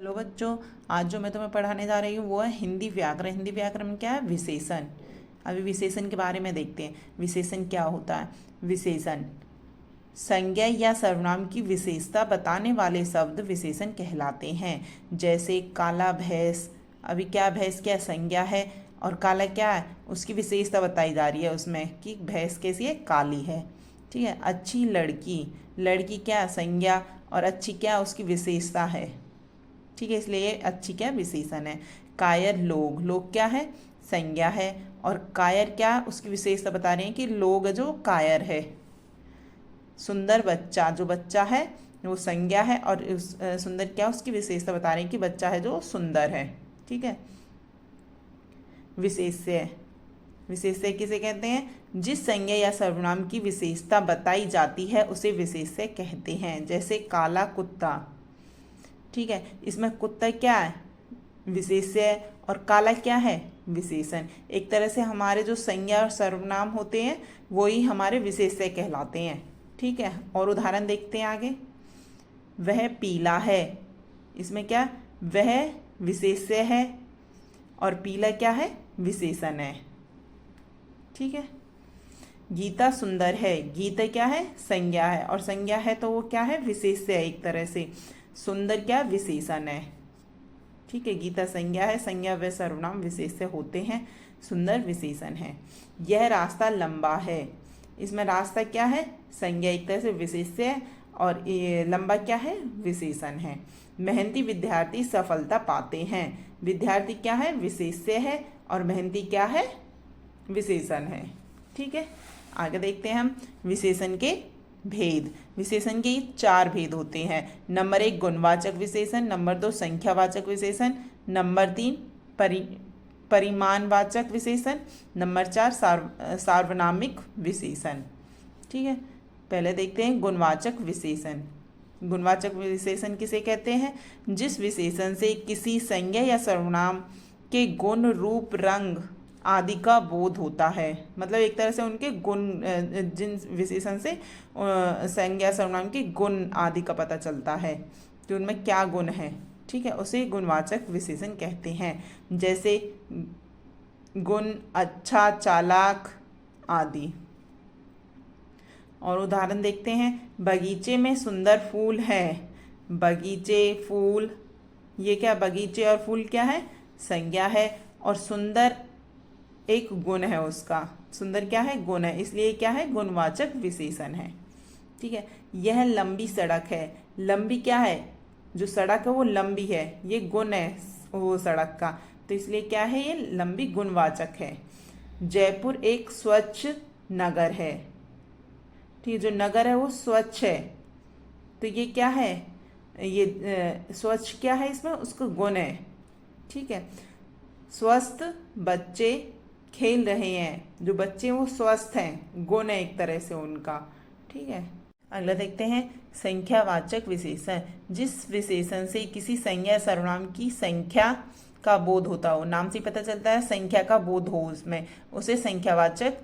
Hello बच्चों, आज जो मैं तुम्हें पढ़ाने जा रही हूँ वो है हिंदी व्याकरण। हिंदी व्याकरण में क्या है? विशेषण। अभी विशेषण के बारे में देखते हैं। विशेषण क्या होता है? विशेषण संज्ञा या सर्वनाम की विशेषता बताने वाले शब्द विशेषण कहलाते हैं। जैसे काला भैंस। अभी क्या भैंस क्या संज्ञा है और काला क्या है? उसकी विशेषता बताई जा रही है उसमें कि भैंस कैसी है? काली है। ठीक है। अच्छी लड़की। लड़की क्या संज्ञा और अच्छी क्या उसकी विशेषता है। ठीक है, इसलिए ये अच्छी क्या विशेषण है। कायर लोग। लोग क्या है? संज्ञा है। और कायर क्या उसकी विशेषता बता रहे हैं कि लोग जो कायर है। सुंदर बच्चा, जो बच्चा है वो संज्ञा है और सुंदर क्या उसकी विशेषता बता रहे हैं कि बच्चा है जो सुंदर है। ठीक है। विशेष्य। विशेष्य किसे कहते हैं? जिस संज्ञा या सर्वनाम की विशेषता बताई जाती है उसे विशेष्य कहते हैं। जैसे काला कुत्ता। ठीक है, इसमें कुत्ता क्या है? विशेष्य और काला क्या है? विशेषण। एक तरह से हमारे जो संज्ञा और सर्वनाम होते हैं वही हमारे विशेष्य कहलाते हैं। ठीक है, और उदाहरण देखते हैं आगे। वह पीला है। इसमें क्या? वह विशेष्य है और पीला क्या है? विशेषण है। ठीक है। गीता सुंदर है। गीता क्या है? संज्ञा है और संज्ञा है तो वो क्या है? विशेष्य है एक तरह से। सुंदर क्या? विशेषण है। ठीक है, गीता संज्ञा है, संज्ञा व सर्वनाम विशेष्य होते हैं, सुंदर विशेषण है। यह रास्ता लंबा है। इसमें रास्ता क्या है? संज्ञा एक तरह से विशेष्य है और ये लंबा क्या है? विशेषण है। मेहनती विद्यार्थी सफलता पाते हैं। विद्यार्थी क्या है? विशेष्य है और मेहनती क्या है? विशेषण है। ठीक है, आगे देखते हैं हम विशेषण के भेद। विशेषण के 4 भेद होते हैं। नंबर 1 गुणवाचक विशेषण, नंबर 2 संख्यावाचक विशेषण, नंबर 3 परिमाणवाचक विशेषण, नंबर 4 सार्वनामिक विशेषण। ठीक है, पहले देखते हैं गुणवाचक विशेषण। गुणवाचक विशेषण किसे कहते हैं? जिस विशेषण से किसी संज्ञा या सर्वनाम के गुण, रूप, रंग आदि का बोध होता है। मतलब एक तरह से उनके गुण, जिन विशेषण से संज्ञा सर्वनाम के गुण आदि का पता चलता है कि उनमें क्या गुण है। ठीक है, उसे गुणवाचक विशेषण कहते हैं। जैसे गुण, अच्छा, चालाक आदि। और उदाहरण देखते हैं। बगीचे में सुंदर फूल है। बगीचे, फूल, ये क्या? बगीचे और फूल क्या है? संज्ञा है और सुंदर एक गुण है उसका। सुंदर क्या है? गुण है, इसलिए क्या है? गुणवाचक विशेषण है। ठीक है, यह लंबी सड़क है। लंबी क्या है? जो सड़क है वो लंबी है, ये गुण है वो सड़क का, तो इसलिए क्या है? ये लंबी गुणवाचक है। जयपुर एक स्वच्छ नगर है। ठीक है, जो नगर है वो स्वच्छ है, तो ये क्या है? ये स्वच्छ क्या है? इसमें उसका गुण है। ठीक है, स्वस्थ बच्चे खेल रहे हैं। जो बच्चे वो स्वस्थ हैं, गुण है एक तरह से उनका। ठीक है, अगला देखते हैं संख्यावाचक विशेषण। जिस विशेषण से किसी संज्ञा सर्वनाम की संख्या का बोध होता हो, नाम से पता चलता है संख्या का बोध हो उसमें, उसे संख्यावाचक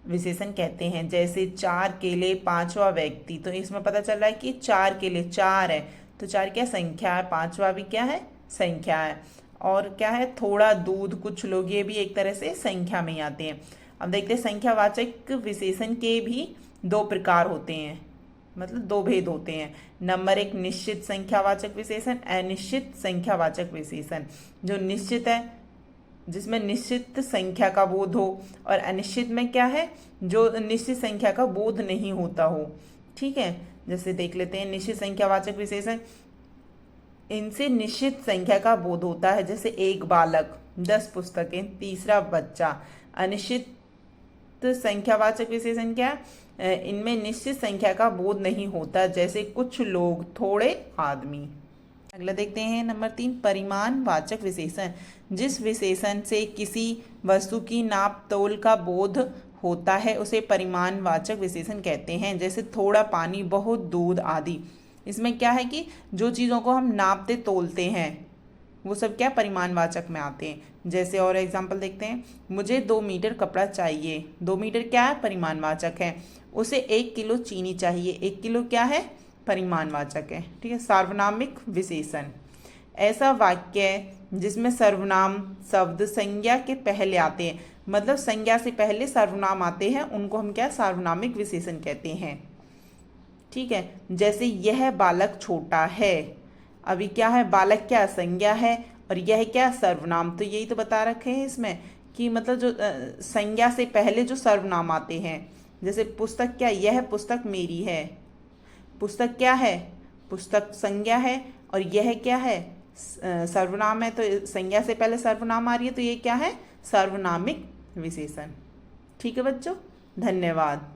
विशेषण कहते हैं। जैसे 4 केले, 5वां व्यक्ति, तो इसमें पता चल रहा है कि 4 केले, 4 है तो 4 क्या? संख्या है। 5वां भी क्या है? संख्या है। और क्या है? थोड़ा दूध, कुछ लोग, ये भी एक तरह से संख्या में ही आते हैं। अब देखते हैं संख्यावाचक विशेषण के भी 2 प्रकार होते हैं, मतलब 2 भेद होते हैं। नंबर 1 निश्चित संख्यावाचक विशेषण, अनिश्चित संख्यावाचक विशेषण। जो निश्चित है, जिसमें निश्चित संख्या का बोध हो, और अनिश्चित में क्या है? जो निश्चित संख्या का बोध नहीं होता हो। ठीक है, जैसे देख लेते हैं निश्चित संख्यावाचक विशेषण। इनसे निश्चित संख्या का बोध होता है, जैसे 1 बालक, 10 पुस्तकें, तीसरा बच्चा। अनिश्चित संख्यावाचक विशेषण क्या? इनमें निश्चित संख्या का बोध नहीं होता, जैसे कुछ लोग, थोड़े आदमी। अगला देखते हैं नंबर 3 परिमाणवाचक विशेषण। जिस विशेषण से किसी वस्तु की नाप तोल का बोध होता है उसे परिमाणवाचक विशेषण कहते हैं। जैसे थोड़ा पानी, बहुत दूध आदि। इसमें क्या है कि जो चीज़ों को हम नापते तोलते हैं वो सब क्या? परिमाणवाचक में आते हैं। जैसे और एग्जाम्पल देखते हैं। मुझे 2 मीटर कपड़ा चाहिए। 2 मीटर क्या है? परिमाणवाचक है। उसे 1 किलो चीनी चाहिए। 1 किलो क्या है? परिमाणवाचक है। ठीक है, सार्वनामिक विशेषण। ऐसा वाक्य जिसमें सर्वनाम शब्द संज्ञा के पहले आते हैं, मतलब संज्ञा से पहले सर्वनाम आते हैं, उनको हम क्या सार्वनामिक विशेषण कहते हैं। ठीक है, जैसे यह बालक छोटा है, अभी क्या है, बालक क्या संज्ञा है और यह क्या सर्वनाम। तो यही तो बता रखे हैं इसमें कि मतलब जो संज्ञा से पहले जो सर्वनाम आते हैं, जैसे पुस्तक क्या, यह पुस्तक मेरी है, पुस्तक क्या है, पुस्तक संज्ञा है और यह क्या है सर्वनाम है, तो संज्ञा से पहले सर्वनाम आ रही है, तो ये क्या है, सार्वनामिक विशेषण। ठीक है बच्चों, धन्यवाद।